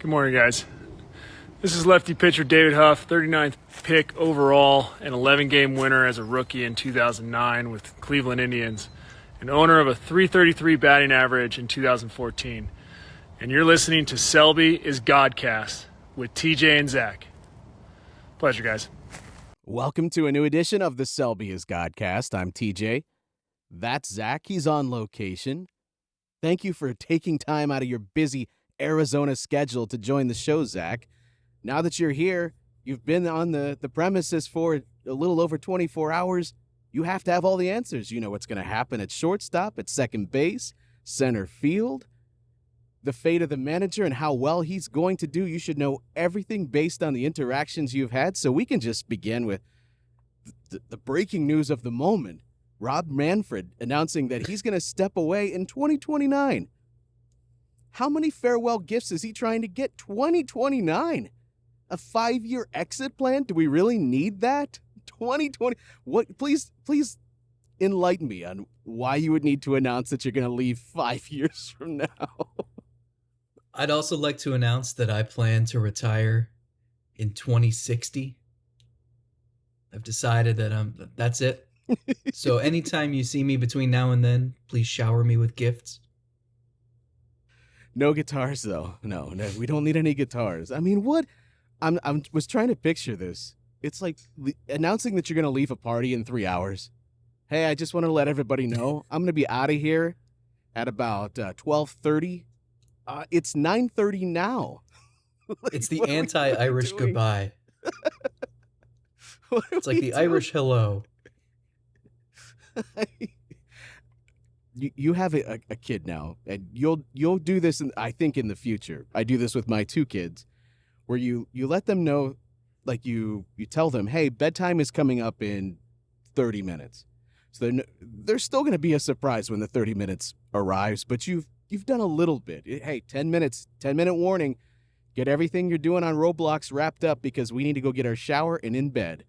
Good morning, guys. This is lefty pitcher David Huff, 39th pick overall, an 11-game winner as a rookie in 2009 with Cleveland Indians, and owner of a .333 batting average in 2014. And you're listening to Selby is Godcast with TJ and Zach. Pleasure, guys. Welcome to a new edition of the Selby is Godcast. I'm TJ. That's Zach. He's on location. Thank you for taking time out of your busy Arizona schedule to join the show, Zach. Now that you're here, you've been on the premises for a little over 24 hours. You have to have all the answers. You know what's going to happen at shortstop, at second base, center field, the fate of the manager and how well he's going to do. You should know everything based on the interactions you've had. So we can just begin with the breaking news of the moment. Rob Manfred announcing that he's going to step away in 2029. How many farewell gifts is he trying to get? 2029. A 5-year exit plan? Do we really need that? 2020. What? Please enlighten me on why you would need to announce that you're going to leave 5 years from now. I'd also like to announce that I plan to retire in 2060. I've decided that that's it. So anytime you see me between now and then, please shower me with gifts. No guitars, though. No, we don't need any guitars. I mean, what? I was trying to picture this. It's like announcing that you're going to leave a party in 3 hours. Hey, I just want to let everybody know I'm going to be out of here at about 12:30. It's 9:30 now. It's the anti-Irish goodbye. It's like the doing? Irish hello. You have a kid now, and you'll do this, I think, in the future. I do this with my 2 kids, where you let them know, like you tell them, hey, bedtime is coming up in 30 minutes. So there's still going to be a surprise when the 30 minutes arrives, but you've done a little bit. Hey, 10 minutes, 10-minute warning. Get everything you're doing on Roblox wrapped up because we need to go get our shower and in bed.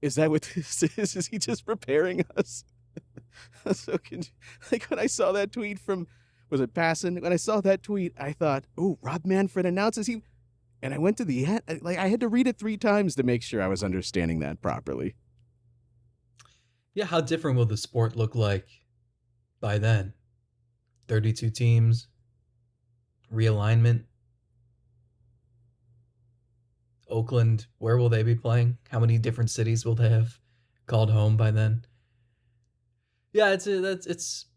Is that what this is? Is he just preparing us? So when I saw that tweet from, was it Passon? When I saw that tweet, I thought, oh, Rob Manfred announces he, and I went to the end, I had to read it 3 times to make sure I was understanding that properly. Yeah, how different will the sport look like by then? 32 teams, realignment. Oakland, where will they be playing? How many different cities will they have called home by then? Yeah, it's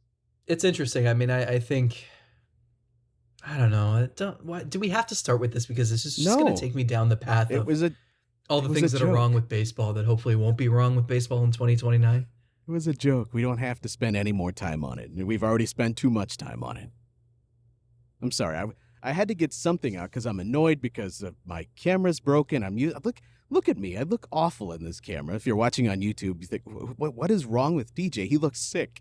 interesting. I mean, I think, I don't know. Do we have to start with this? Because it's just going to take me down the path of all the things that are wrong with baseball that hopefully won't be wrong with baseball in 2029. It was a joke. We don't have to spend any more time on it. We've already spent too much time on it. I'm sorry. I had to get something out because I'm annoyed because my camera's broken. Look at me. I look awful in this camera. If you're watching on YouTube, you think, what is wrong with DJ? He looks sick.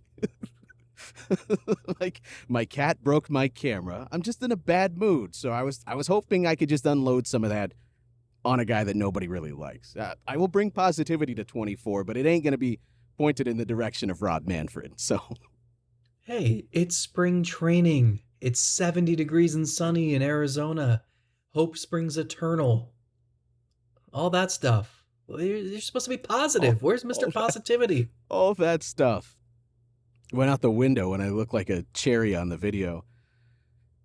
Like, my cat broke my camera. I'm just in a bad mood. So I was hoping I could just unload some of that on a guy that nobody really likes. I will bring positivity to 24, but it ain't going to be pointed in the direction of Rob Manfred. So, hey, it's spring training. It's 70 degrees and sunny in Arizona. Hope springs eternal. All that stuff. Well, you're supposed to be positive. Where's Mr. Positivity? All that stuff went out the window when I looked like a cherry on the video.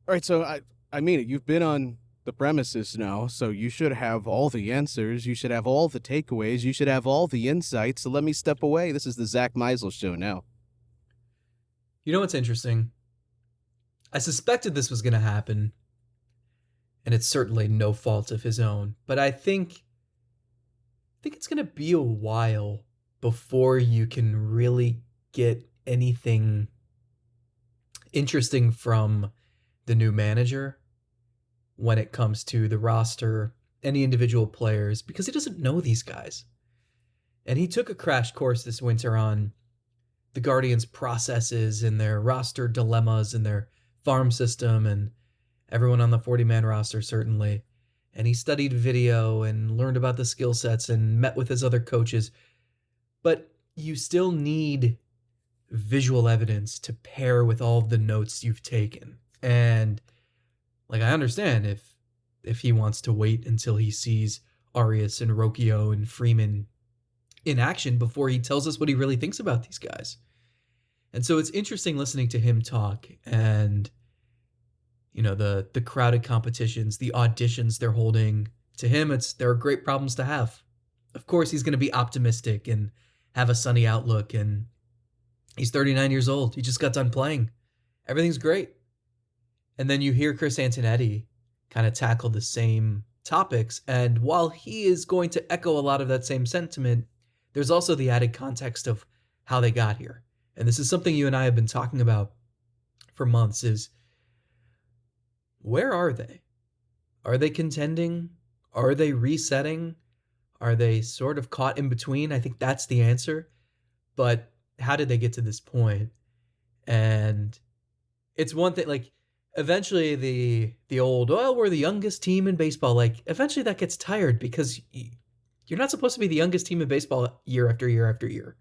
All right, so I mean it. You've been on the premises now, so you should have all the answers. You should have all the takeaways. You should have all the insights. So let me step away. This is the Zach Meisel show now. You know what's interesting? I suspected this was going to happen, and it's certainly no fault of his own. But I think it's going to be a while before you can really get anything interesting from the new manager when it comes to the roster, any individual players, because he doesn't know these guys. And he took a crash course this winter on the Guardians' processes and their roster dilemmas and their farm system and everyone on the 40-man roster, certainly. And he studied video and learned about the skill sets and met with his other coaches. But you still need visual evidence to pair with all of the notes you've taken. And Like, I understand if he wants to wait until he sees Arias and Rocchio and Freeman in action before he tells us what he really thinks about these guys. And so it's interesting listening to him talk and, the crowded competitions, the auditions they're holding. To him, there are great problems to have. Of course, he's going to be optimistic and have a sunny outlook. And he's 39 years old. He just got done playing. Everything's great. And then you hear Chris Antonetti kind of tackle the same topics. And while he is going to echo a lot of that same sentiment, there's also the added context of how they got here. And this is something you and I have been talking about for months, is where are they? Are they contending? Are they resetting? Are they sort of caught in between? I think that's the answer. But how did they get to this point? And it's one thing, like, eventually the old, we're the youngest team in baseball, like, eventually that gets tired, because you're not supposed to be the youngest team in baseball year after year after year.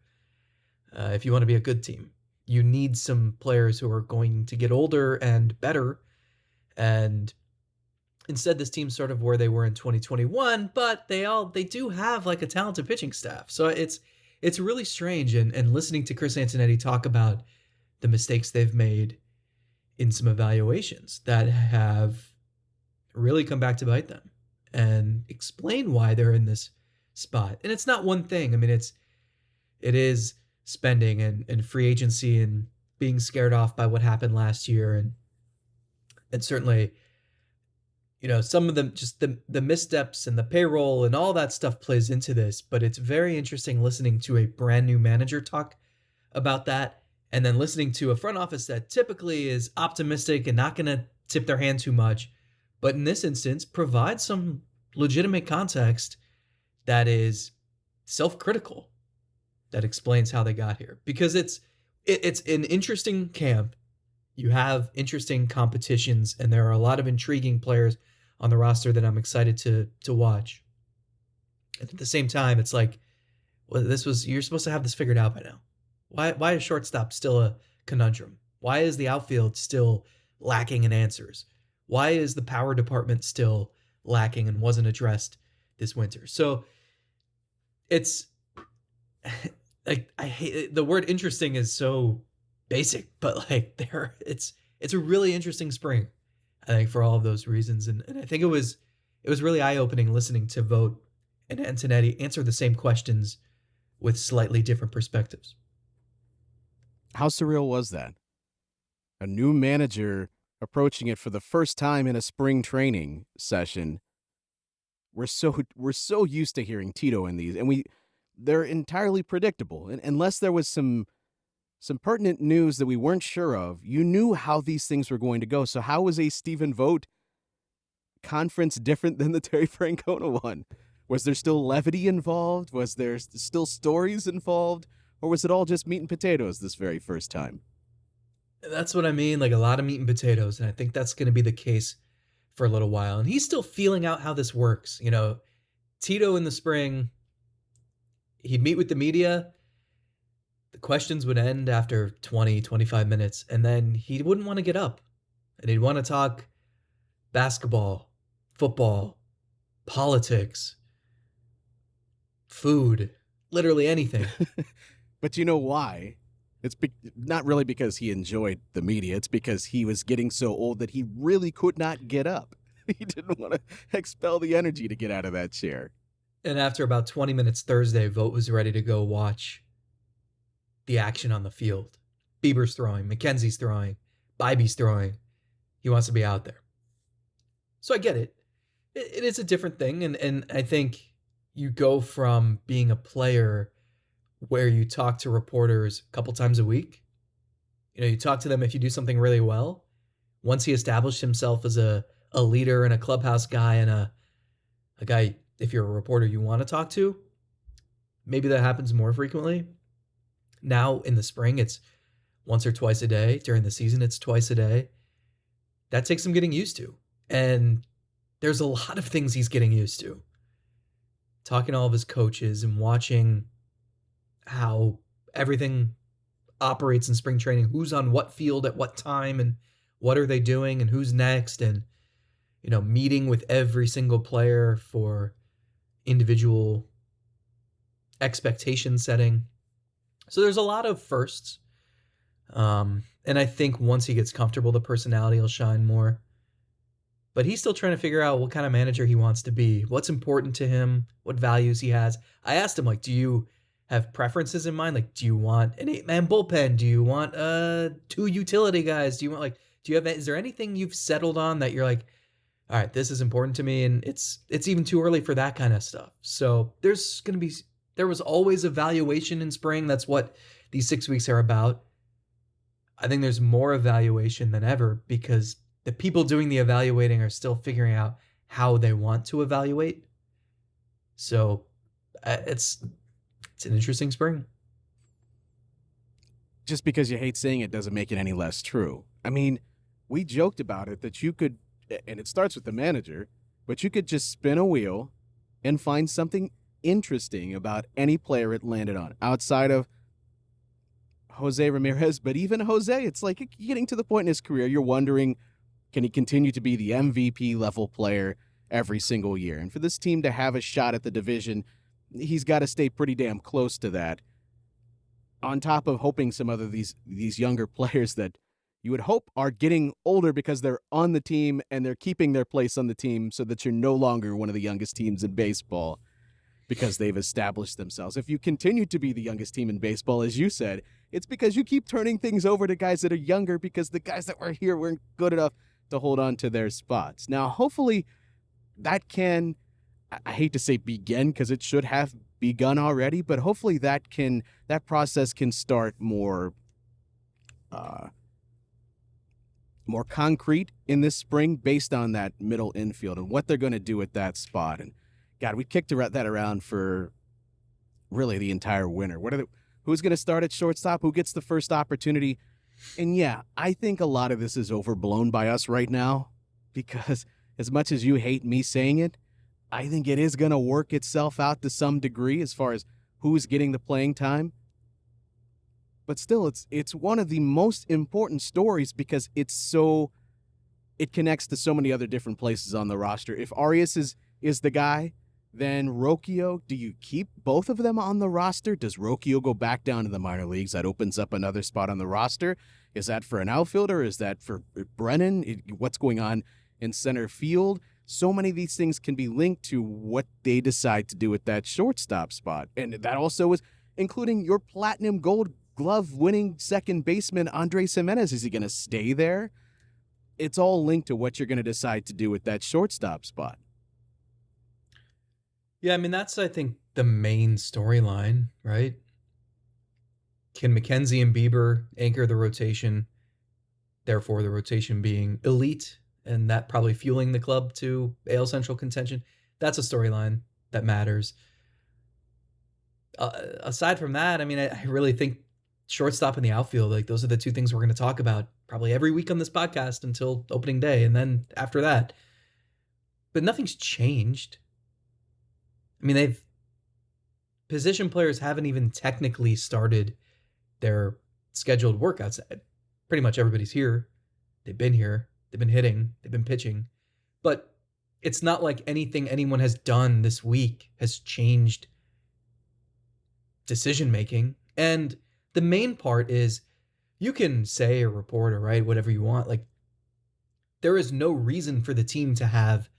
If you want to be a good team, you need some players who are going to get older and better. And instead, this team's sort of where they were in 2021, but they do have like a talented pitching staff. So it's really strange. And listening to Chris Antonetti talk about the mistakes they've made in some evaluations that have really come back to bite them, and explain why they're in this spot. And it's not one thing. I mean, it is spending and free agency and being scared off by what happened last year. And certainly, some of them, just the missteps and the payroll and all that stuff plays into this. But it's very interesting listening to a brand new manager talk about that, and then listening to a front office that typically is optimistic and not going to tip their hand too much, but in this instance provides some legitimate context that is self-critical, that explains how they got here. Because it's an interesting camp. You have interesting competitions, and there are a lot of intriguing players on the roster that I'm excited to watch. And at the same time, it's like, well, you're supposed to have this figured out by now. Why is shortstop still a conundrum? Why is the outfield still lacking in answers? Why is the power department still lacking and wasn't addressed this winter? So it's like, I hate the word interesting is so basic, but like it's a really interesting spring, I think, for all of those reasons. And I think it was really eye-opening listening to Vogt and Antonetti answer the same questions with slightly different perspectives. How surreal was that? A new manager approaching it for the first time in a spring training session. We're so used to hearing Tito in these, and they're entirely predictable. And unless there was some pertinent news that we weren't sure of, you knew how these things were going to go. So how was a Stephen Vogt conference different than the Terry Francona one? Was there still levity involved? Was there still stories involved? Or was it all just meat and potatoes this very first time? That's what I mean, like a lot of meat and potatoes. And I think that's going to be the case for a little while. And he's still feeling out how this works. Tito in the spring, he'd meet with the media. The questions would end after 20, 25 minutes. And then he wouldn't want to get up. And he'd want to talk basketball, football, politics, food, literally anything. But you know why? It's not really because he enjoyed the media. It's because he was getting so old that he really could not get up. He didn't want to expel the energy to get out of that chair. And after about 20 minutes Thursday, Vogt was ready to go watch the action on the field. Bieber's throwing, McKenzie's throwing, Bybee's throwing. He wants to be out there. So I get it. It is a different thing. And I think you go from being a player where you talk to reporters a couple times a week. You talk to them if you do something really well. Once he established himself as a leader and a clubhouse guy and a guy, if you're a reporter, you want to talk to, maybe that happens more frequently. Now in the spring, it's once or twice a day. During the season, it's twice a day. That takes some getting used to. And there's a lot of things he's getting used to. Talking to all of his coaches and watching how everything operates in spring training, who's on what field at what time and what are they doing and who's next. And meeting with every single player for individual expectation setting. So there's a lot of firsts. And I think once he gets comfortable, the personality will shine more. But he's still trying to figure out what kind of manager he wants to be, what's important to him, what values he has. I asked him, do you have preferences in mind? Do you want an 8-man bullpen? Do you want 2 utility guys? Do you want is there anything you've settled on that you're like, all right, this is important to me, and it's even too early for that kind of stuff. So there was always evaluation in spring. That's what these 6 weeks are about. I think there's more evaluation than ever because the people doing the evaluating are still figuring out how they want to evaluate. So it's an interesting spring. Just because you hate saying it doesn't make it any less true. I mean, we joked about it that you could, and it starts with the manager, but you could just spin a wheel and find something interesting about any player it landed on outside of Jose Ramirez. But even Jose, it's like getting to the point in his career, you're wondering, can he continue to be the MVP level player every single year? And for this team to have a shot at the division, he's got to stay pretty damn close to that. On top of hoping some other these younger players that you would hope are getting older because they're on the team and they're keeping their place on the team so that you're no longer one of the youngest teams in baseball because they've established themselves. If you continue to be the youngest team in baseball, as you said, it's because you keep turning things over to guys that are younger because the guys that were here weren't good enough to hold on to their spots. Now, hopefully that can, I hate to say begin because it should have begun already, but hopefully that process can start more concrete in this spring based on that middle infield and what they're going to do at that spot. And God, we kicked that around for really the entire winter. Who's going to start at shortstop? Who gets the first opportunity? And yeah, I think a lot of this is overblown by us right now because as much as you hate me saying it, I think it is going to work itself out to some degree as far as who's getting the playing time. But still, it's one of the most important stories because it connects to so many other different places on the roster. If Arias is the guy, then Rocchio, do you keep both of them on the roster? Does Rocchio go back down to the minor leagues? That opens up another spot on the roster. Is that for an outfielder? Is that for Brennan? What's going on in center field? So many of these things can be linked to what they decide to do at that shortstop spot. And that also is including your platinum gold glove winning second baseman, Andres Gimenez. Is he going to stay there? It's all linked to what you're going to decide to do at that shortstop spot. Yeah, I mean, that's, I think, the main storyline, right? Can McKenzie and Bieber anchor the rotation, therefore the rotation being elite, and that probably fueling the club to AL Central contention? That's a storyline that matters. Aside from that, I mean, I really think shortstop and the outfield, those are the two things we're going to talk about probably every week on this podcast until opening day, and then after that. But nothing's changed. I mean, position players haven't even technically started their scheduled workouts. Pretty much everybody's here. They've been here. They've been hitting. They've been pitching. But it's not like anything anyone has done this week has changed decision-making. And the main part is you can say or report or write whatever you want. There is no reason for the team to have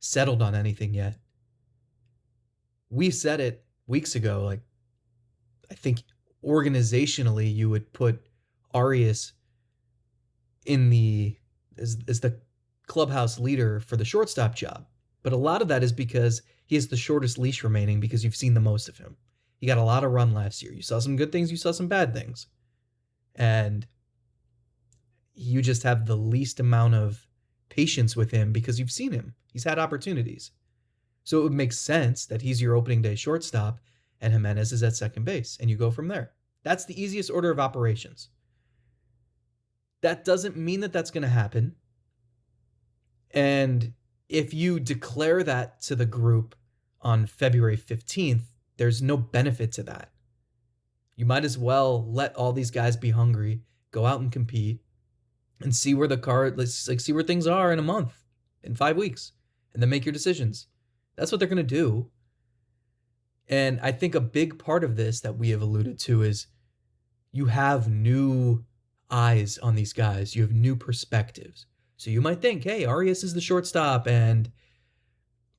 settled on anything yet. We said it weeks ago, I think organizationally you would put Arias as the clubhouse leader for the shortstop job. But a lot of that is because he has the shortest leash remaining because you've seen the most of him. He got a lot of run last year. You saw some good things, you saw some bad things. And you just have the least amount of patience with him because you've seen him. He's had opportunities. So it would make sense that he's your opening day shortstop and Gimenez is at second base, and you go from there. That's the easiest order of operations. That doesn't mean that that's going to happen. And if you declare that to the group on February 15th, there's no benefit to that. You might as well let all these guys be hungry, go out and compete, and see where see where things are in a month. in 5 weeks and then make your decisions. That's what they're going to do. And I think a big part of this that we have alluded to is you have new eyes on these guys. You have new perspectives. So you might think, hey, Arias is the shortstop and,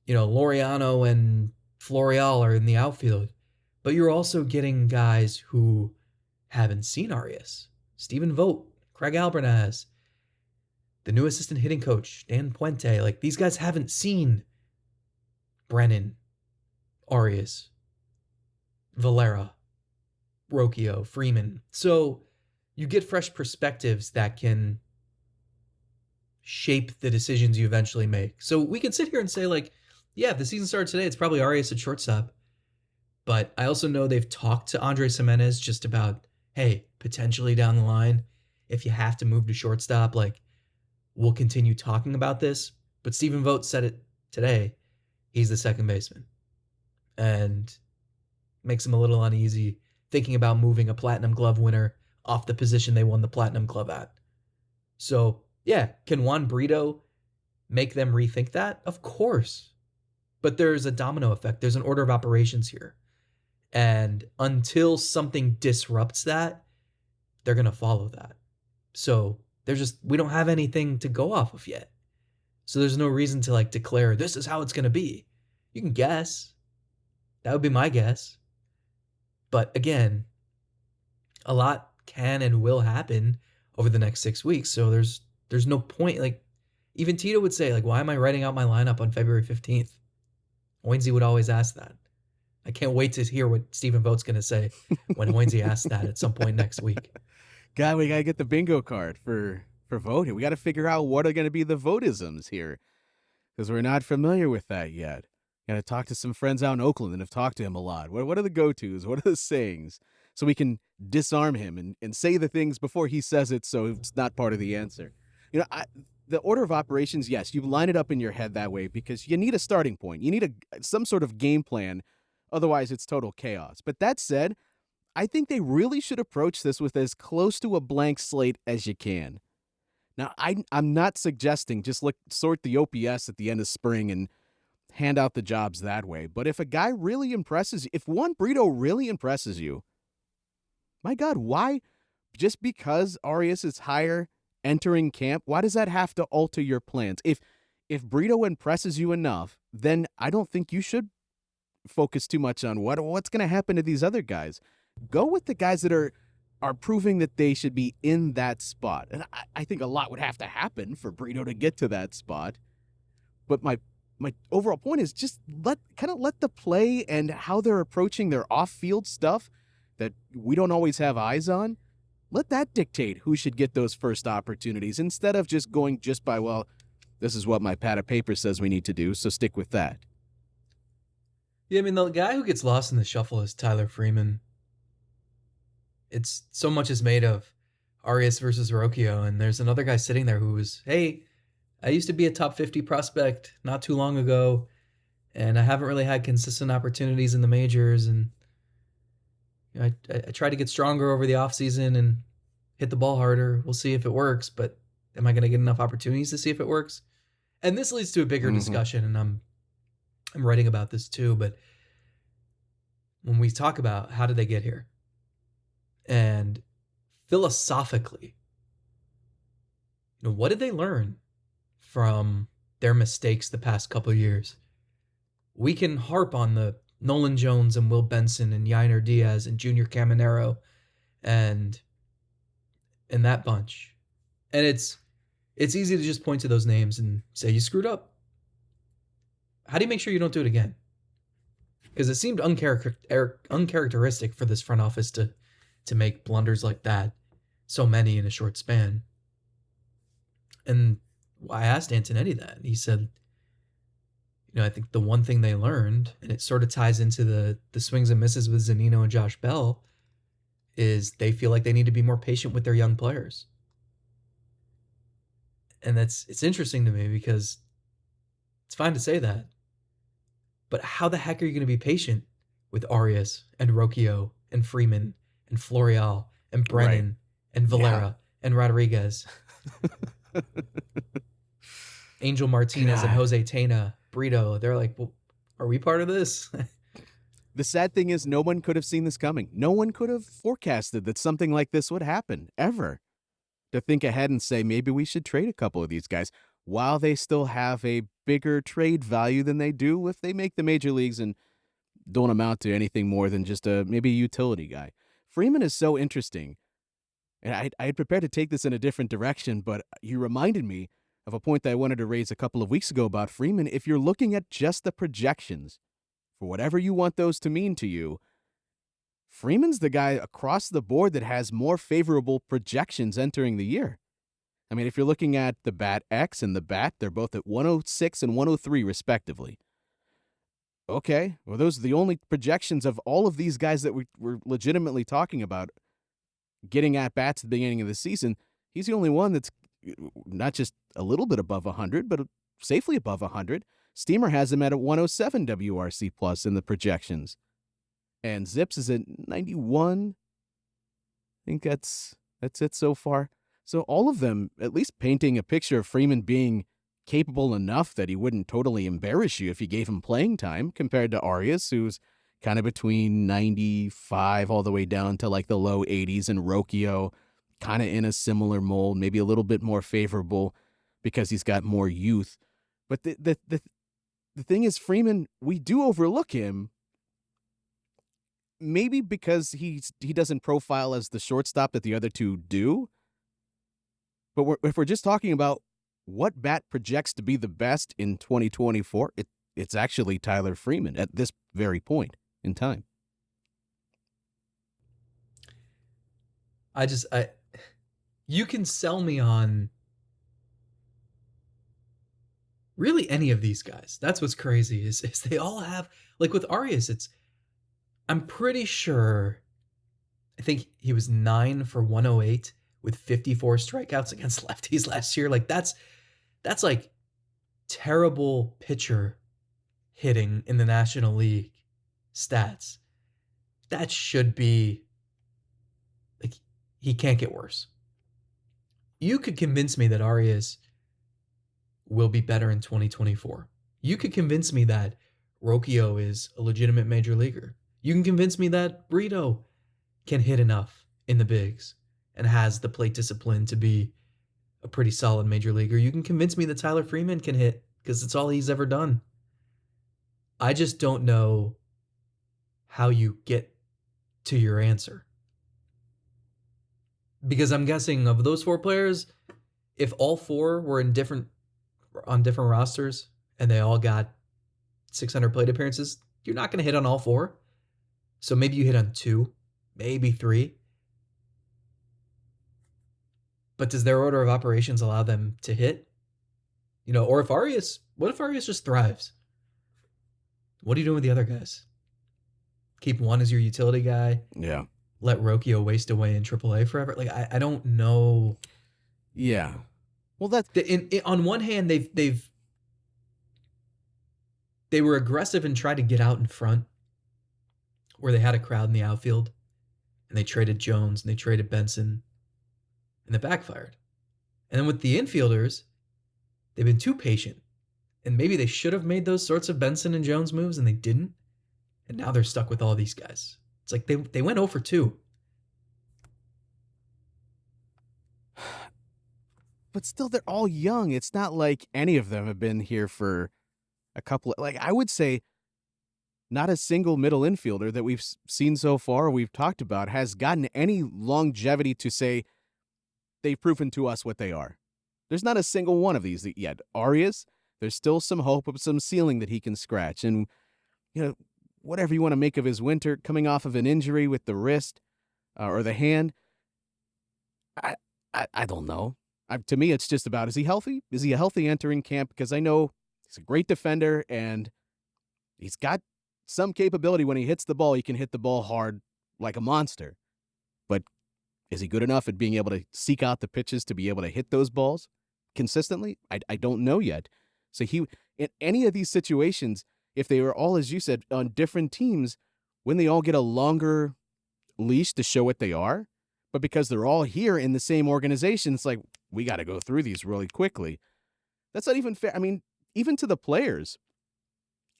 Laureano and Florial are in the outfield. But you're also getting guys who haven't seen Arias. Stephen Vogt, Craig Albernaz, the new assistant hitting coach, Dan Puente. Like, these guys haven't seen Brennan, Arias, Valera, Rocchio, Freeman. So you get fresh perspectives that can shape the decisions you eventually make. So we can sit here and say, like, yeah, if the season starts today, it's probably Arias at shortstop. But I also know they've talked to Andres Gimenez just about, hey, potentially down the line, if you have to move to shortstop, like, we'll continue talking about this. But Stephen Vogt said it today. He's the second baseman. And makes him a little uneasy thinking about moving a Platinum Glove winner off the position they won the Platinum Glove at. So, yeah, can Juan Brito make them rethink that? Of course. But there's a domino effect. There's an order of operations here. And until something disrupts that, they're going to follow that. So we don't have anything to go off of yet. So there's no reason to declare this is how it's going to be. You can guess. That would be my guess. But again, a lot can and will happen over the next 6 weeks. So there's no point. Even Tito would say, why am I writing out my lineup on February 15th? Hoynesy would always ask that. I can't wait to hear what Stephen Vogt's going to say when Hoynesy asks that at some point next week. God, we got to get the bingo card for voting. We got to figure out what are going to be the votisms here because we're not familiar with that yet. Got to talk to some friends out in Oakland that have talked to him a lot. What are the go-tos? What are the sayings? So we can disarm him and say the things before he says it so it's not part of the answer. The order of operations, yes, you line it up in your head that way because you need a starting point. You need some sort of game plan. Otherwise, it's total chaos. But that said, I think they really should approach this with as close to a blank slate as you can. Now, I'm not suggesting just sort the OPS at the end of spring and hand out the jobs that way. But if a guy really impresses you, if Juan Brito really impresses you, my God, why? Just because Arias is higher entering camp, why does that have to alter your plans? If Brito impresses you enough, then I don't think you should focus too much on what's going to happen to these other guys. Go with the guys that are proving that they should be in that spot. And I think a lot would have to happen for Brito to get to that spot. But my overall point is just let the play and how they're approaching their off-field stuff that we don't always have eyes on. Let that dictate who should get those first opportunities instead of just going just by, well, this is what my pad of paper says we need to do, so stick with that. Yeah, I mean, the guy who gets lost in the shuffle is Tyler Freeman. It's so much is made of Arias versus Rocchio, and there's another guy sitting there who was, hey, I used to be a top 50 prospect not too long ago, and I haven't really had consistent opportunities in the majors, and I try to get stronger over the offseason and hit the ball harder. We'll see if it works, but am I going to get enough opportunities to see if it works? And this leads to a bigger discussion, and I'm writing about this too, but when we talk about how did they get here, and philosophically, what did they learn from their mistakes the past couple of years? We can harp on the Nolan Jones and Will Benson and Yainer Diaz and Junior Caminero and that bunch. And it's easy to just point to those names and say, you screwed up. How do you make sure you don't do it again? Because it seemed uncharacteristic for this front office to make blunders like that, so many in a short span. And I asked Antonetti that. He said, I think the one thing they learned, and it sort of ties into the swings and misses with Zunino and Josh Bell, is they feel like they need to be more patient with their young players. And it's interesting to me because it's fine to say that, but how the heck are you going to be patient with Arias and Rocchio and Freeman and Florial and Brennan and Valera and Rodriguez? Angel Martinez and God. Jose Tena, Brito, they're like, well, are we part of this? The sad thing is no one could have seen this coming. No one could have forecasted that something like this would happen, ever. To think ahead and say, maybe we should trade a couple of these guys while they still have a bigger trade value than they do if they make the major leagues and don't amount to anything more than just maybe a utility guy. Freeman is so interesting. And I had prepared to take this in a different direction, but you reminded me of a point that I wanted to raise a couple of weeks ago about Freeman. If you're looking at just the projections, for whatever you want those to mean to you, Freeman's the guy across the board that has more favorable projections entering the year. I mean, if you're looking at the Bat X and the Bat, they're both at 106 and 103 respectively. Okay, well, those are the only projections of all of these guys that we're legitimately talking about getting at bats at the beginning of the season. He's the only one that's not just a little bit above 100, but safely above 100. Steamer has him at a 107 WRC plus in the projections. And Zips is at 91. I think that's it so far. So all of them at least painting a picture of Freeman being capable enough that he wouldn't totally embarrass you if you gave him playing time, compared to Arias, who's kind of between 95 all the way down to like the low 80s, and Rocchio kind of in a similar mold, maybe a little bit more favorable because he's got more youth. But the thing is, Freeman, we do overlook him, maybe because he doesn't profile as the shortstop that the other two do. But if we're just talking about what bat projects to be the best in 2024, it's actually Tyler Freeman at this very point in time. You can sell me on really any of these guys. That's what's crazy is they all have, like with Arias, I'm pretty sure, I think he was 9 for 108 with 54 strikeouts against lefties last year. Like that's like terrible pitcher hitting in the National League stats. That should be, like, he can't get worse. You could convince me that Arias will be better in 2024. You could convince me that Rocchio is a legitimate major leaguer. You can convince me that Brito can hit enough in the bigs and has the plate discipline to be a pretty solid major leaguer. You can convince me that Tyler Freeman can hit because it's all he's ever done. I just don't know how you get to your answer. Because I'm guessing of those 4 players, if all 4 were on different rosters and they all got 600 plate appearances, you're not going to hit on all 4. So maybe you hit on 2, maybe 3. But does their order of operations allow them to hit? Or what if Arias just thrives? What are you doing with the other guys? Keep one as your utility guy? Yeah. Let Rocchio waste away in AAA forever? Like, I don't know. Yeah. Well, that's... on one hand, they were aggressive and tried to get out in front where they had a crowd in the outfield, and they traded Jones and they traded Benson, and it backfired. And then with the infielders, they've been too patient, and maybe they should have made those sorts of Benson and Jones moves, and they didn't, and now they're stuck with all these guys. It's like they went 0 for 2. But still, they're all young. It's not like any of them have been here for a couple of, like, I would say not a single middle infielder that we've seen so far or we've talked about has gotten any longevity to say they've proven to us what they are. There's not a single one of these yet. Arias, there's still some hope of some ceiling that he can scratch. And, whatever you want to make of his winter, coming off of an injury with the wrist or the hand, I don't know. To me, it's just about, is he healthy? Is he a healthy entering camp? Because I know he's a great defender and he's got some capability. When he hits the ball, he can hit the ball hard like a monster. But is he good enough at being able to seek out the pitches to be able to hit those balls consistently? I don't know yet. So in any of these situations, if they were all, as you said, on different teams, when they all get a longer leash to show what they are, but because they're all here in the same organization, it's like, we got to go through these really quickly. That's not even fair. I mean, even to the players,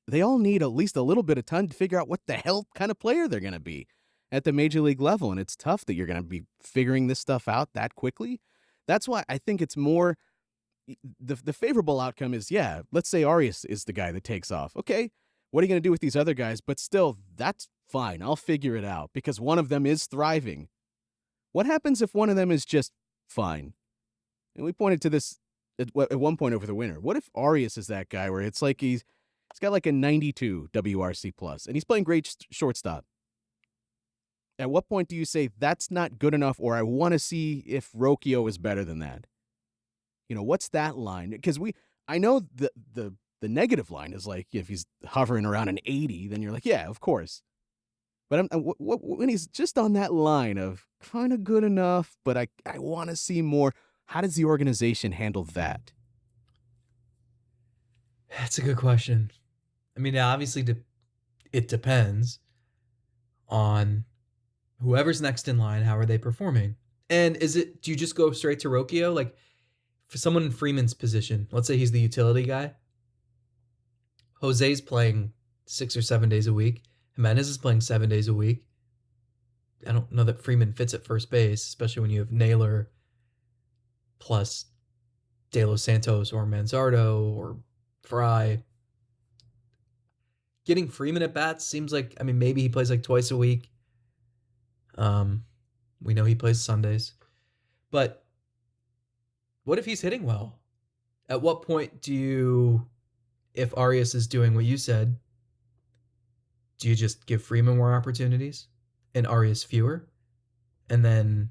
they all need at least a little bit of time to figure out what the hell kind of player they're going to be at the major league level. And it's tough that you're going to be figuring this stuff out that quickly. That's why I think it's more the favorable outcome is, yeah, let's say Arias is the guy that takes off. Okay, what are you going to do with these other guys? But still, that's fine. I'll figure it out because one of them is thriving. What happens if one of them is just fine? And we pointed to this at one point over the winter. What if Arias is that guy where it's like he's got like a 92 WRC plus and he's playing great shortstop? At what point do you say that's not good enough, or I want to see if Rocchio is better than that? You know, what's that line? Because I know the negative line is like if he's hovering around an 80, then you're like, yeah, of course. But when he's just on that line of kind of good enough, but I want to see more, how does the organization handle that? That's a good question. I mean, obviously, it depends on whoever's next in line. How are they performing? And do you just go straight to Rocchio? Like, for someone in Freeman's position, let's say he's the utility guy. Jose's playing 6 or 7 days a week. Jimenez is playing 7 days a week. I don't know that Freeman fits at first base, especially when you have Naylor plus De Los Santos or Manzardo or Fry. Getting Freeman at bats seems like, I mean, maybe he plays like twice a week. We know he plays Sundays. But what if he's hitting well? At what point if Arias is doing what you said, do you just give Freeman more opportunities and Arias fewer? And then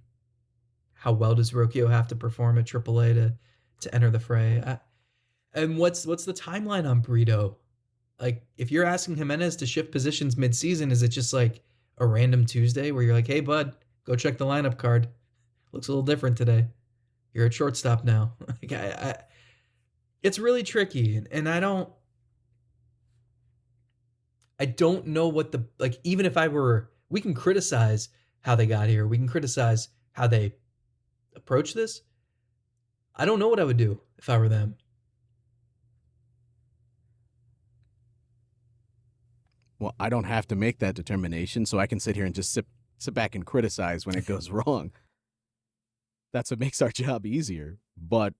how well does Rocchio have to perform at AAA to enter the fray? And what's the timeline on Brito? Like, if you're asking Jimenez to shift positions mid-season, is it just like a random Tuesday where you're like, hey, bud, go check the lineup card. Looks a little different today. You're at shortstop now. Like, it's really tricky. And I don't know what even if we can criticize how they got here. We can criticize how they approach this. I don't know what I would do if I were them. Well, I don't have to make that determination, so I can sit here and just sit back and criticize when it goes wrong. That's what makes our job easier. But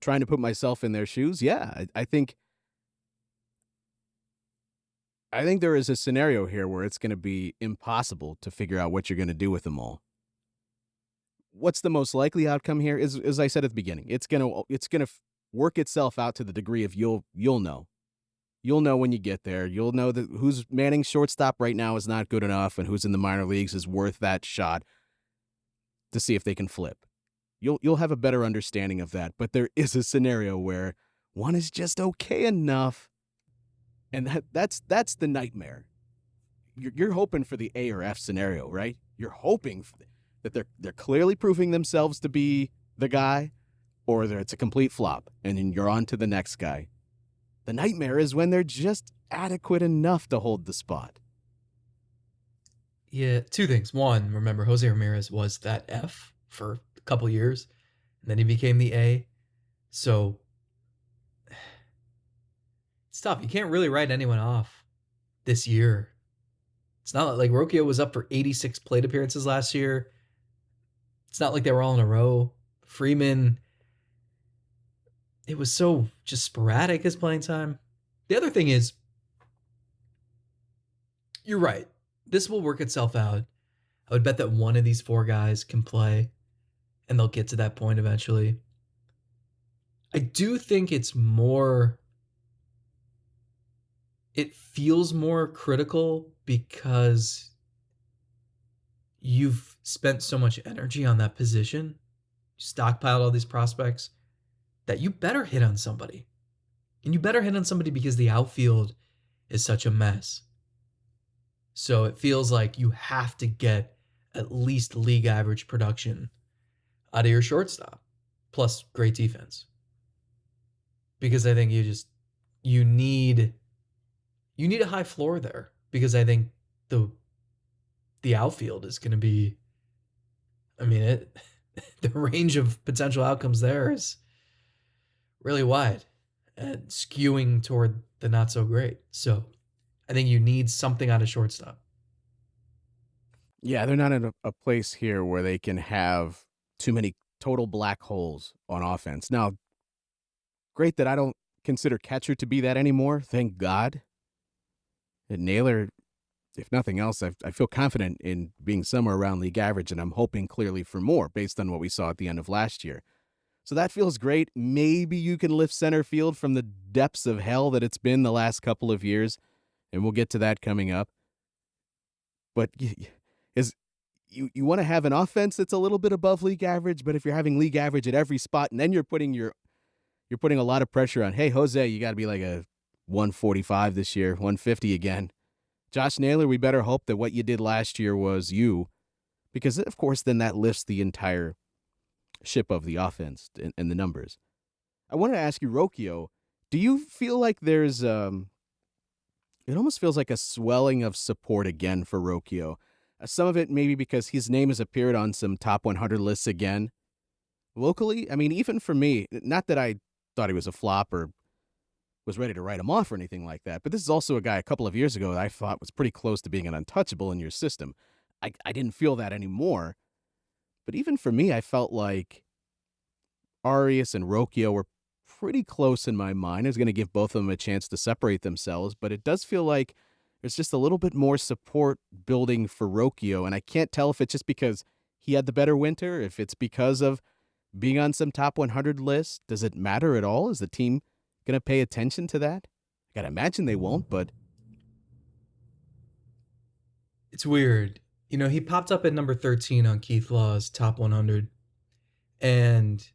trying to put myself in their shoes, yeah, I think there is a scenario here where it's going to be impossible to figure out what you're going to do with them all. What's the most likely outcome here is, as I said at the beginning, it's going to work itself out to the degree of you'll know. You'll know when you get there. You'll know that who's manning shortstop right now is not good enough and who's in the minor leagues is worth that shot to see if they can flip. You'll have a better understanding of that. But there is a scenario where one is just okay enough, and that's the nightmare. You're hoping for the A or F scenario, right? You're hoping that they're clearly proving themselves to be the guy, or that it's a complete flop, and then you're on to the next guy. The nightmare is when they're just adequate enough to hold the spot. Yeah, two things. One, remember, Jose Ramirez was that F for a couple years, and then he became the A. So it's tough. You can't really write anyone off this year. It's not like Rocchio was up for 86 plate appearances last year. It's not like they were all in a row. Freeman, it was so just sporadic, his playing time. The other thing is, you're right. This will work itself out. I would bet that one of these four guys can play, and they'll get to that point eventually. I do think it feels more critical because you've spent so much energy on that position, stockpiled all these prospects, that you better hit on somebody. And you better hit on somebody because the outfield is such a mess. So it feels like you have to get at least league average production out of your shortstop, plus great defense. Because I think you need a high floor there, because I think the outfield is going to be, the range of potential outcomes there is really wide and skewing toward the not so great. So I think you need something out of shortstop. Yeah, they're not in a place here where they can have too many total black holes on offense. Now, great that I don't consider catcher to be that anymore. Thank God. And Naylor, if nothing else, I feel confident in being somewhere around league average, and I'm hoping clearly for more based on what we saw at the end of last year. So that feels great. Maybe you can lift center field from the depths of hell that it's been the last couple of years, and we'll get to that coming up. But you want to have an offense that's a little bit above league average, but if you're having league average at every spot, and then you're putting a lot of pressure on, hey, Jose, you got to be like a 145 this year, 150 again. Josh Naylor, we better hope that what you did last year was you, because, of course, then that lifts the entire ship of the offense and the numbers. I wanted to ask you, Rocchio, do you feel like there's it almost feels like a swelling of support again for Rocchio? Some of it maybe because his name has appeared on some top 100 lists again. Locally, I mean, even for me, not that I thought he was a flop or was ready to write him off or anything like that, but this is also a guy a couple of years ago that I thought was pretty close to being an untouchable in your system. I didn't feel that anymore. But even for me, I felt like Arias and Rocchio were pretty close in my mind. I was going to give both of them a chance to separate themselves, but it does feel like there's just a little bit more support building for Rocchio, and I can't tell if it's just because he had the better winter, if it's because of being on some top 100 list. Does it matter at all? Is the team going to pay attention to that? I got to imagine they won't, but It's weird. You know, he popped up at number 13 on Keith Law's top 100. And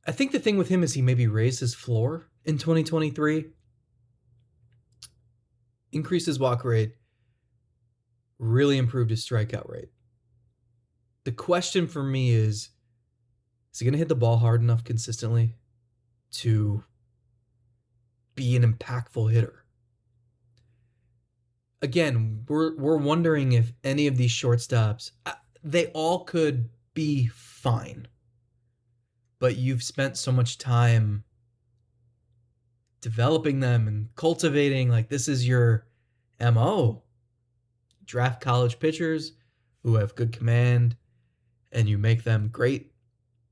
I think the thing with him is he maybe raised his floor in 2023, increased his walk rate, really improved his strikeout rate. The question for me is he going to hit the ball hard enough consistently to be an impactful hitter? Again, we're wondering if any of these shortstops, they all could be fine, but you've spent so much time developing them and cultivating, like this is your MO. Draft college pitchers who have good command and you make them great.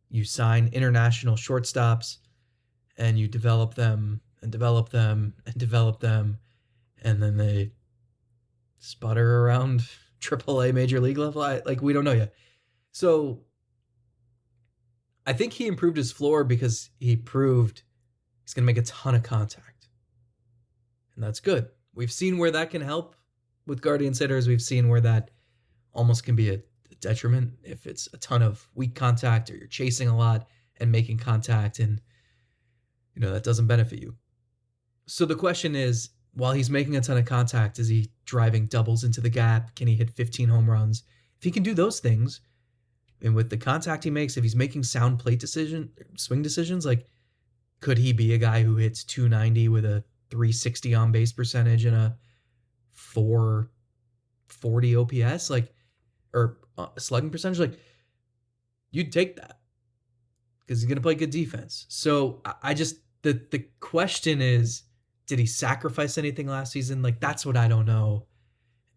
You sign international shortstops and you develop them and develop them and develop them, and then they sputter around AAA major league level. We don't know yet. So I think he improved his floor because he proved he's going to make a ton of contact. And that's good. We've seen where that can help with Guardians hitters. We've seen where that almost can be a detriment if it's a ton of weak contact or you're chasing a lot and making contact, and that doesn't benefit you. So the question is, while he's making a ton of contact, is he driving doubles into the gap? Can he hit 15 home runs? If he can do those things, and with the contact he makes, if he's making sound swing decisions, like could he be a guy who hits 290 with a 360 on base percentage and a 440 OPS, or slugging percentage? Like, you'd take that because he's going to play good defense. So the question is, did he sacrifice anything last season? Like, that's what I don't know.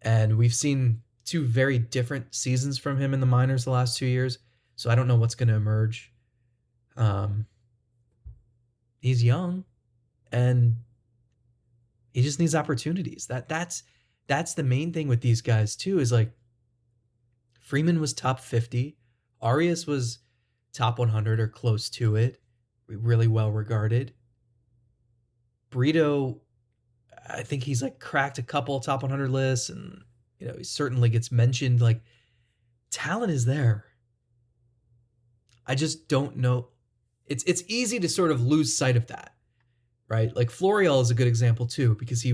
And we've seen two very different seasons from him in the minors the last 2 years. So I don't know what's going to emerge. He's young and he just needs opportunities. That's the main thing with these guys too, is like Freeman was top 50. Arias was top 100 or close to it. Really well regarded. Brito, I think he's cracked a couple top 100 lists, and he certainly gets mentioned. Like, talent is there. I just don't know. It's easy to sort of lose sight of that, right? Like Florial is a good example too, because he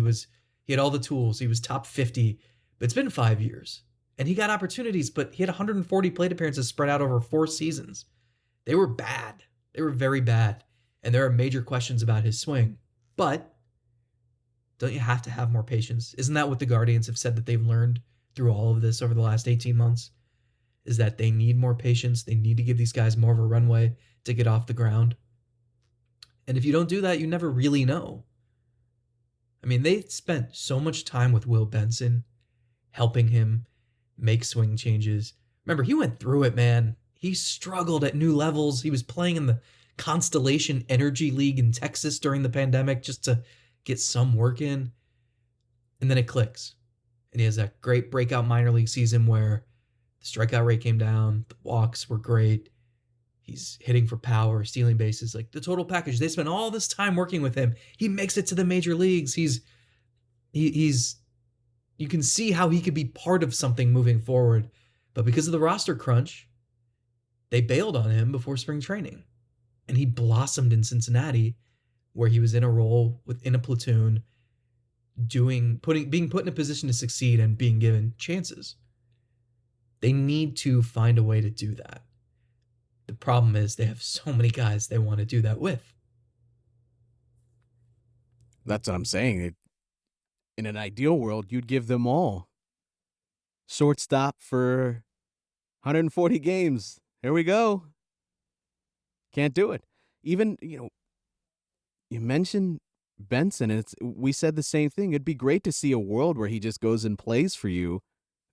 had all the tools. He was top 50, but it's been 5 years and he got opportunities, but he had 140 plate appearances spread out over 4 seasons. They were bad. They were very bad. And there are major questions about his swing. But don't you have to have more patience? Isn't that what the Guardians have said that they've learned through all of this over the last 18 months? is that they need more patience. They need to give these guys more of a runway to get off the ground. And if you don't do that, you never really know. I mean, they spent so much time with Will Benson, helping him make swing changes. Remember, he went through it, man. He struggled at new levels. He was playing in the Constellation Energy League in Texas during the pandemic just to get some work in. And then it clicks. And he has that great breakout minor league season where the strikeout rate came down, the walks were great. He's hitting for power, stealing bases, like the total package. They spent all this time working with him. He makes it to the major leagues. He's you can see how he could be part of something moving forward. But because of the roster crunch, they bailed on him before spring training. And he blossomed in Cincinnati, where he was in a role within a platoon, being put in a position to succeed and being given chances. They need to find a way to do that. The problem is they have so many guys they want to do that with. That's what I'm saying. In an ideal world, you'd give them all. Shortstop for 140 games. Here we go. Can't do it. Even, you mentioned Benson, and we said the same thing. It'd be great to see a world where he just goes and plays for you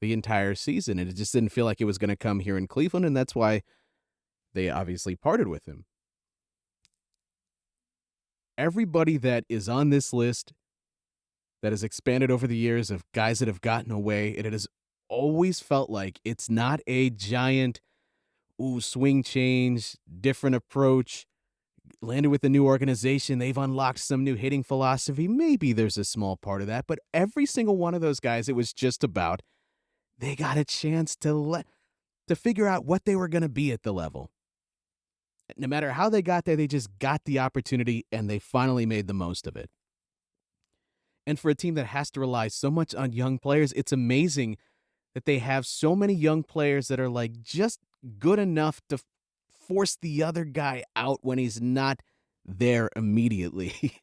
the entire season, and it just didn't feel like it was going to come here in Cleveland, and that's why they obviously parted with him. Everybody that is on this list that has expanded over the years of guys that have gotten away, it has always felt like it's not a giant swing change, different approach, landed with a new organization, they've unlocked some new hitting philosophy. Maybe there's a small part of that, but every single one of those guys, it was just about they got a chance to figure out what they were going to be at the level. No matter how they got there, they just got the opportunity and they finally made the most of it. And for a team that has to rely so much on young players, it's amazing that they have so many young players that are like just good enough to force the other guy out when he's not there immediately.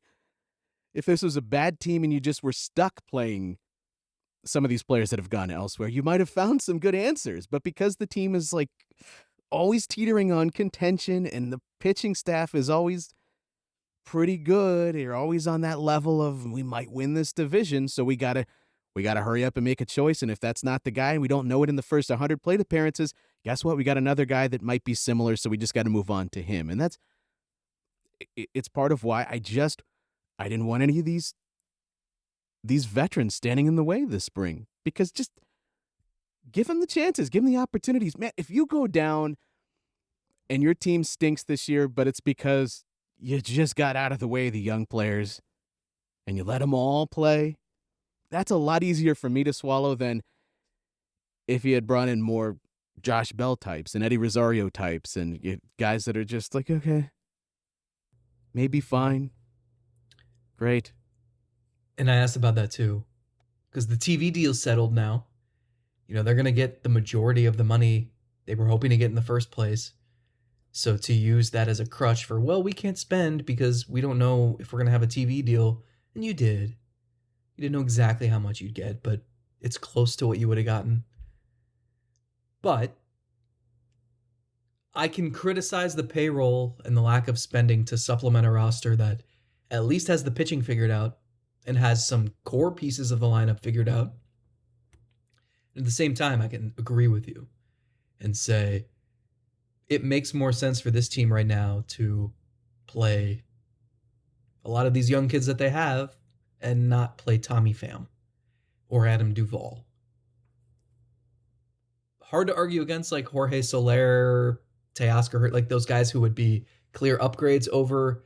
If this was a bad team and you just were stuck playing some of these players that have gone elsewhere, you might have found some good answers. But because the team is like always teetering on contention and the pitching staff is always pretty good, you're always on that level of we might win this division, so we gotta hurry up and make a choice. And if that's not the guy and we don't know it in the first 100 plate appearances, guess what? We got another guy that might be similar, so we just got to move on to him. And it's part of why I didn't want any of these veterans standing in the way this spring, because just give them the chances, give them the opportunities. Man, if you go down and your team stinks this year, but it's because you just got out of the way of the young players and you let them all play, that's a lot easier for me to swallow than if you had brought in more Josh Bell types and Eddie Rosario types and guys that are just like, okay, maybe fine. Great. And I asked about that too, because the TV deal's settled now. They're going to get the majority of the money they were hoping to get in the first place. So to use that as a crutch for, well, we can't spend because we don't know if we're going to have a TV deal. And you did. You didn't know exactly how much you'd get, but it's close to what you would have gotten. But I can criticize the payroll and the lack of spending to supplement a roster that at least has the pitching figured out and has some core pieces of the lineup figured out. At the same time, I can agree with you and say it makes more sense for this team right now to play a lot of these young kids that they have and not play Tommy Pham or Adam Duvall. Hard to argue against like Jorge Soler, Teoscar Hurt, like those guys who would be clear upgrades over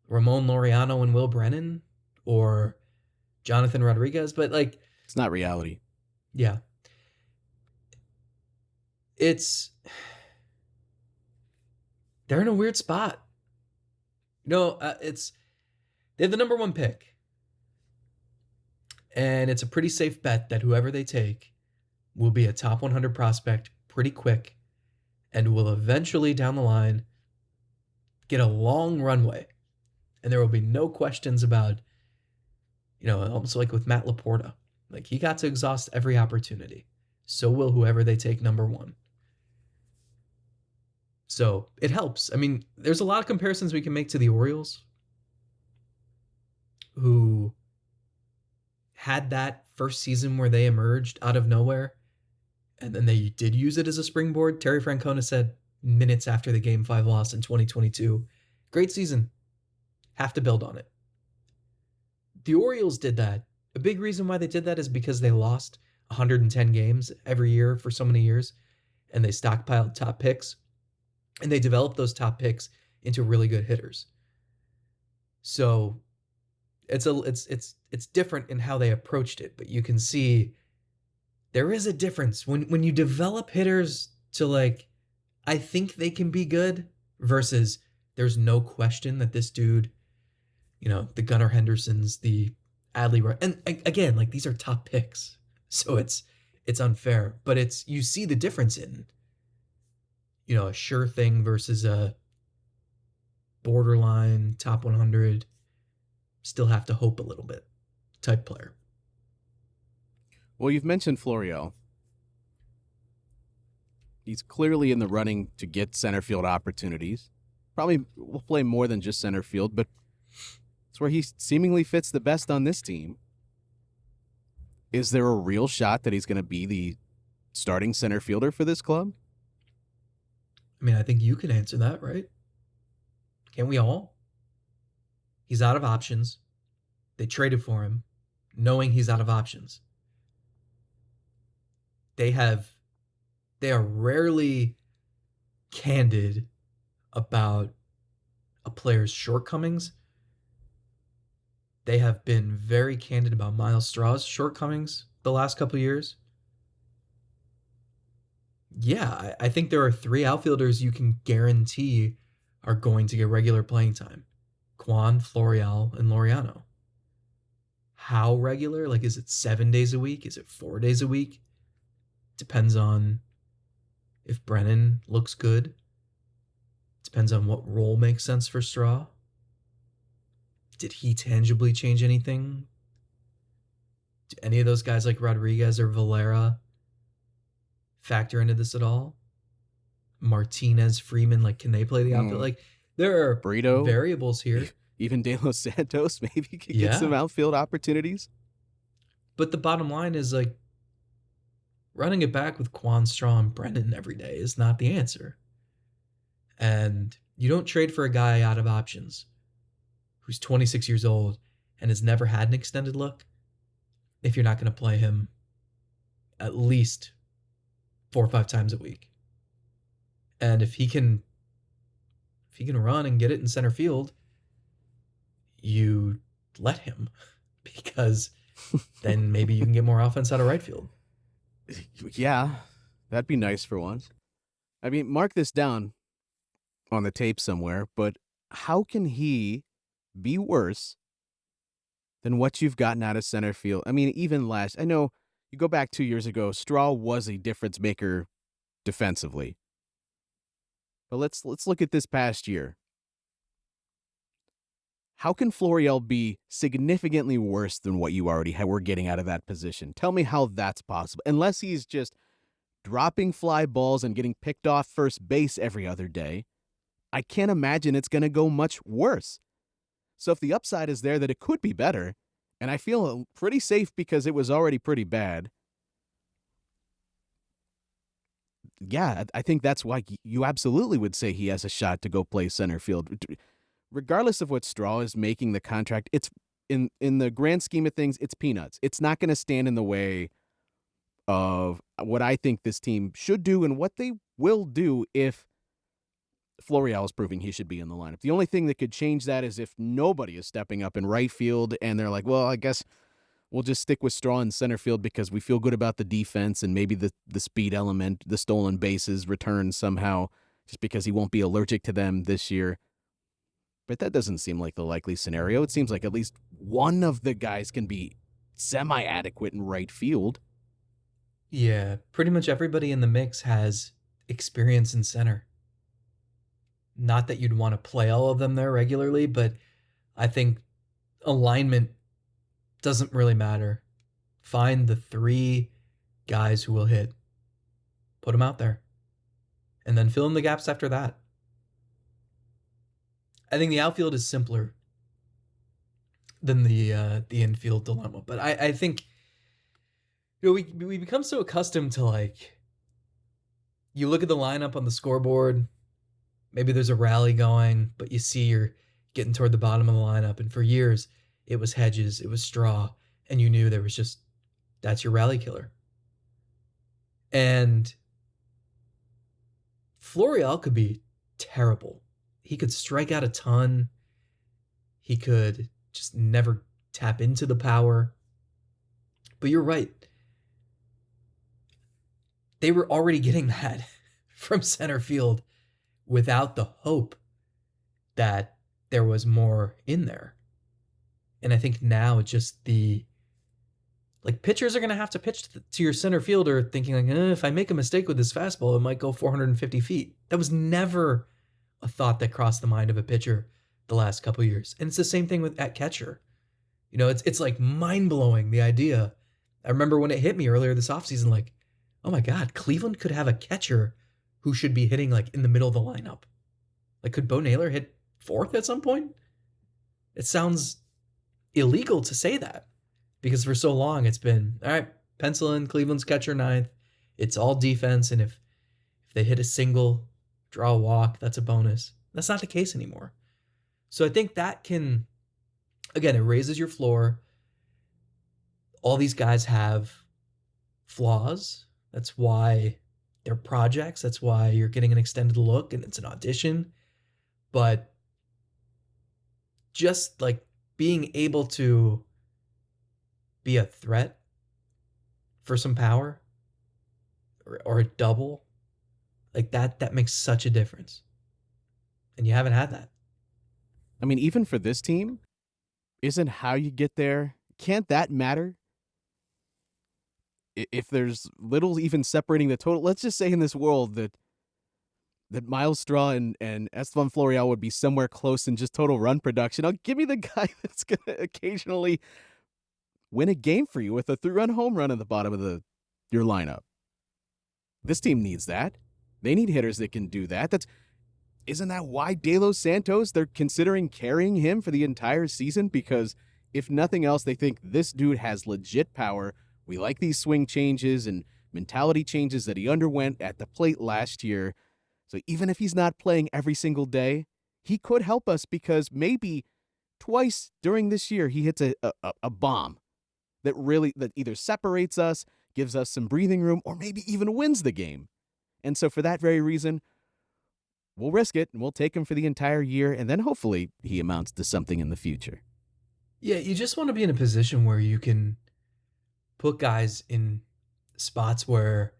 Ramon Laureano and Will Brennan or Jonathan Rodriguez, but like it's not reality. Yeah. They're in a weird spot. They have the number one pick. And it's a pretty safe bet that whoever they take will be a top 100 prospect pretty quick and will eventually down the line get a long runway. And there will be no questions about, almost like with Matt Laporta. Like he got to exhaust every opportunity. So will whoever they take number one. So it helps. I mean, there's a lot of comparisons we can make to the Orioles, who had that first season where they emerged out of nowhere, and then they did use it as a springboard. Terry Francona said minutes after the Game 5 loss in 2022, great season, have to build on it. The Orioles did that. A big reason why they did that is because they lost 110 games every year for so many years, and they stockpiled top picks, and they developed those top picks into really good hitters. So it's different in how they approached it, but you can see there is a difference when you develop hitters to like, I think they can be good, versus there's no question that this dude, the Gunnar Hendersons, the Adley, and again, like, these are top picks, so it's unfair, but you see the difference in, a sure thing versus a borderline top 100, still have to hope a little bit type player. Well, you've mentioned Florial. He's clearly in the running to get center field opportunities. Probably will play more than just center field, but it's where he seemingly fits the best on this team. Is there a real shot that he's going to be the starting center fielder for this club? I mean, I think you can answer that, right? Can't we all? He's out of options. They traded for him, knowing he's out of options. They are rarely candid about a player's shortcomings. They have been very candid about Miles Straw's shortcomings the last couple of years. Yeah, I think there are 3 outfielders you can guarantee are going to get regular playing time. Kwan, Florial, and Laureano. How regular? Like, is it 7 days a week? Is it 4 days a week? Depends on if Brennan looks good. Depends on what role makes sense for Straw. Did he tangibly change anything? Do any of those guys like Rodriguez or Valera factor into this at all? Martinez, Freeman, like, can they play the outfield? Like, there are Brito, variables here. Even De Los Santos maybe could get some outfield opportunities. But the bottom line is, like, running it back with Quan, Straw, and Brennan every day is not the answer. And you don't trade for a guy out of options who's 26 years old and has never had an extended look if you're not going to play him at least 4 or 5 times a week. And if he can run and get it in center field, you let him, because then maybe you can get more offense out of right field. Yeah, that'd be nice for once. I mean, mark this down on the tape somewhere, but how can he be worse than what you've gotten out of center field? I mean, even I know you go back 2 years ago, Straw was a difference maker defensively. But let's look at this past year. How can Florial be significantly worse than what you already were getting out of that position? Tell me how that's possible. Unless he's just dropping fly balls and getting picked off first base every other day, I can't imagine it's going to go much worse. So if the upside is there that it could be better, and I feel pretty safe because it was already pretty bad, yeah, I think that's why you absolutely would say he has a shot to go play center field. Regardless of what Straw is making the contract, it's in the grand scheme of things, it's peanuts. It's not going to stand in the way of what I think this team should do and what they will do if Florial is proving he should be in the lineup. The only thing that could change that is if nobody is stepping up in right field and they're like, well, I guess we'll just stick with Straw in center field because we feel good about the defense and maybe the speed element, the stolen bases return somehow just because he won't be allergic to them this year. But that doesn't seem like the likely scenario. It seems like at least one of the guys can be semi-adequate in right field. Yeah, pretty much everybody in the mix has experience in center. Not that you'd want to play all of them there regularly, but I think alignment doesn't really matter. Find the 3 guys who will hit. Put them out there. and then fill in the gaps after that. I think the outfield is simpler than the infield dilemma, but I think we become so accustomed to, like, you look at the lineup on the scoreboard, maybe there's a rally going, but you see you're getting toward the bottom of the lineup, and for years it was Hedges, it was Straw, and you knew there was just, that's your rally killer. And Florial could be terrible. He could strike out a ton. He could just never tap into the power. But you're right. They were already getting that from center field without the hope that there was more in there. And I think now it's just pitchers are going to have to pitch to your center fielder thinking like, if I make a mistake with this fastball, it might go 450 feet. That was never a thought that crossed the mind of a pitcher the last couple of years. And it's the same thing at catcher. It's like mind-blowing, the idea. I remember when it hit me earlier this offseason, like, oh my God, Cleveland could have a catcher who should be hitting like in the middle of the lineup. Like, could Bo Naylor hit fourth at some point? It sounds illegal to say that because for so long it's been, all right, pencil in Cleveland's catcher ninth. It's all defense. And if they hit a single, draw a walk, that's a bonus. That's not the case anymore. So I think that can, again, it raises your floor. All these guys have flaws. That's why they're projects. That's why you're getting an extended look and it's an audition. But just like being able to be a threat for some power or a double, like that makes such a difference. And you haven't had that. I mean, even for this team, isn't how you get there, can't that matter? If there's little even separating the total, let's just say in this world that Miles Straw and Esteban Florial would be somewhere close in just total run production. Give me the guy that's going to occasionally win a game for you with a 3-run home run at the bottom of your lineup. This team needs that. They need hitters that can do that. Isn't that why De Los Santos, they're considering carrying him for the entire season? Because if nothing else, they think this dude has legit power. We like these swing changes and mentality changes that he underwent at the plate last year. So even if he's not playing every single day, he could help us because maybe twice during this year he hits a bomb that either separates us, gives us some breathing room, or maybe even wins the game. And so for that very reason, we'll risk it and we'll take him for the entire year, and then hopefully he amounts to something in the future. Yeah, you just want to be in a position where you can put guys in spots where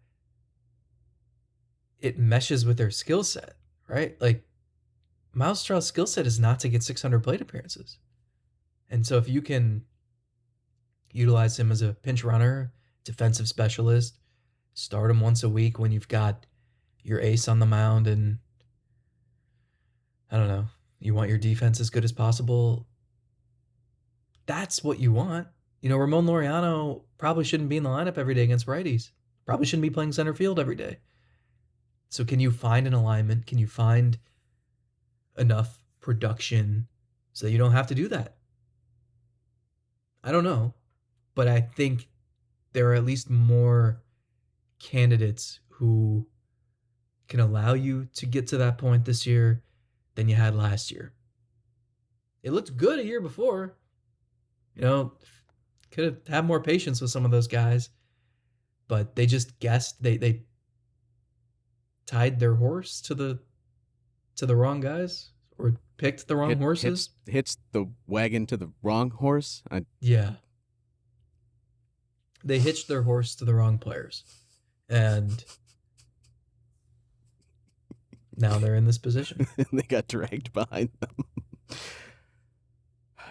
it meshes with their skill set, right? Like, Miles Straw's skill set is not to get 600 plate appearances. And so if you can utilize him as a pinch runner, defensive specialist, start him once a week when you've got your ace on the mound and, I don't know, you want your defense as good as possible, that's what you want. Ramon Laureano probably shouldn't be in the lineup every day against righties. Probably shouldn't be playing center field every day. So can you find an alignment? Can you find enough production so that you don't have to do that? I don't know. But I think there are at least more candidates who can allow you to get to that point this year than you had last year. It looked good a year before. Could have had more patience with some of those guys, but they just guessed. They tied their horse to the wrong guys or picked the wrong horses. Hits the wagon to the wrong horse. Yeah. They hitched their horse to the wrong players. And now they're in this position. They got dragged behind them.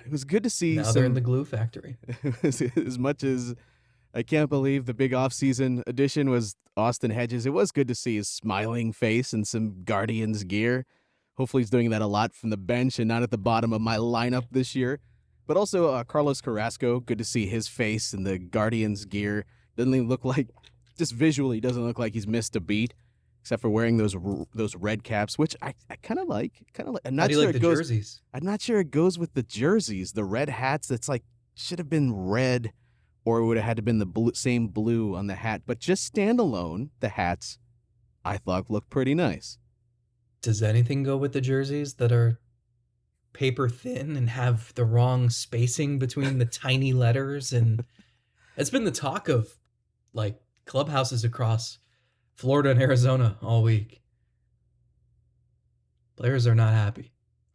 It was good to see. Now they're in the glue factory. As much as I can't believe the big offseason addition was Austin Hedges, it was good to see his smiling face and some Guardians gear. Hopefully he's doing that a lot from the bench and not at the bottom of my lineup this year. But also Carlos Carrasco, good to see his face in the Guardians gear. Doesn't even look like, just visually doesn't look like he's missed a beat. except for wearing those red caps, which I kind of like. I'm How not do you sure like it the goes. jerseys? I'm not sure it goes with the jerseys. The red hats. That's like should have been red, or it would have had to been the same blue on the hat. But just standalone, the hats, I thought looked pretty nice. Does anything go with the jerseys that are paper thin and have the wrong spacing between the tiny letters? And it's been the talk of like clubhouses across Florida and Arizona all week. Players are not happy.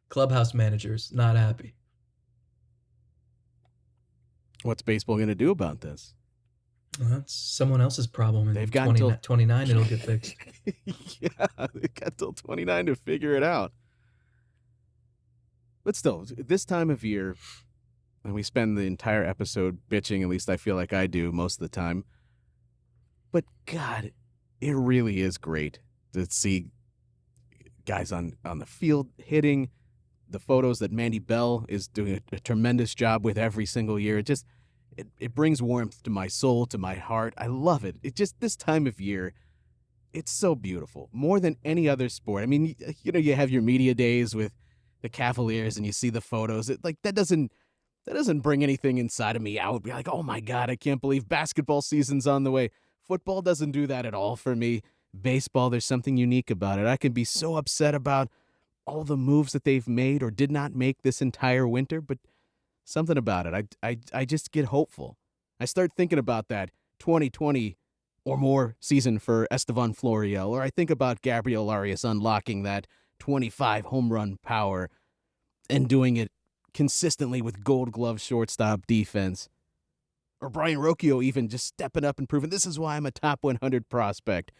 Clubhouse managers not happy. What's baseball going to do about this? Well, that's someone else's problem. In They've got until 29, it'll get fixed. Yeah, they've got till 29 to figure it out. But still, this time of year, and we spend the entire episode bitching, at least I feel like I do most of the time. But God, it really is great to see guys on the field hitting, the photos that Mandy Bell is doing a tremendous job with every single year. It brings warmth to my soul, to my heart. I love it. It just, this time of year, it's so beautiful. More than any other sport. I mean, you have your media days with the Cavaliers and you see the photos. That doesn't bring anything inside of me out. Be like, oh my God, I can't believe basketball season's on the way. Football doesn't do that at all for me. Baseball, there's something unique about it. I can be so upset about all the moves that they've made or did not make this entire winter, but something about it. I just get hopeful. I start thinking about that 2020 or more season for Estevan Florial, or I think about Gabriel Arias unlocking that 25 home run power and doing it consistently with Gold Glove shortstop defense. Or Brian Rocchio even just stepping up and proving this is why I'm a top 100 prospect.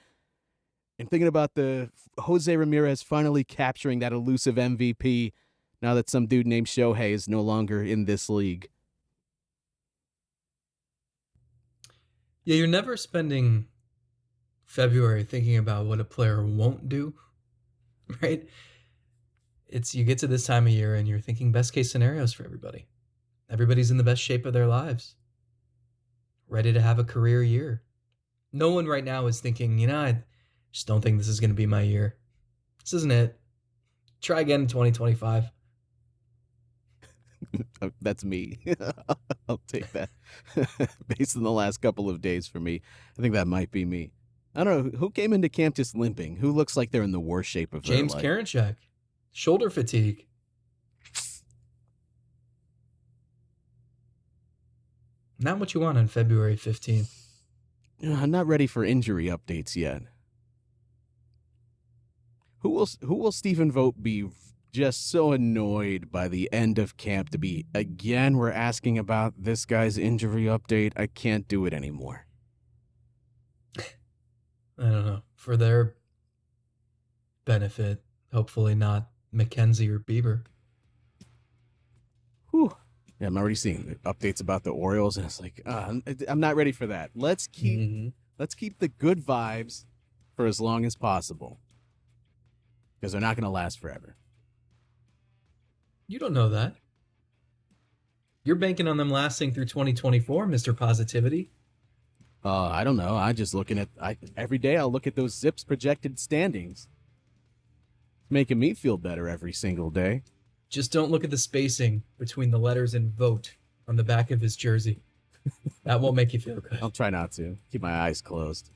And thinking about the Jose Ramirez finally capturing that elusive MVP now that some dude named Shohei is no longer in this league. Yeah, you're never spending February thinking about what a player won't do, right? You get to this time of year and you're thinking best case scenarios for everybody. Everybody's in the best shape of their lives, ready to have a career year. No one right now is thinking, I just don't think this is going to be my year. This isn't it. Try again in 2025. That's me. I'll take that. Based on the last couple of days for me, I think that might be me. I don't know. Who came into camp just limping? Who looks like they're in the worst shape of James their life? Karinchak. Shoulder fatigue. Not what you want on February 15th. I'm not ready for injury updates yet. Who will Stephen Vogt be just so annoyed by the end of camp to be, again, we're asking about this guy's injury update? I can't do it anymore. I don't know. For their benefit, hopefully not McKenzie or Bieber. Whew. Yeah, I'm already seeing updates about the Orioles, and it's like, I'm not ready for that. Let's keep the good vibes for as long as possible, because they're not going to last forever. You don't know that. You're banking on them lasting through 2024, Mr. Positivity. I don't know. Every day I'll look at those Zips projected standings. It's making me feel better every single day. Just don't look at the spacing between the letters in Vogt on the back of his jersey. That won't make you feel good. I'll try not to. Keep my eyes closed.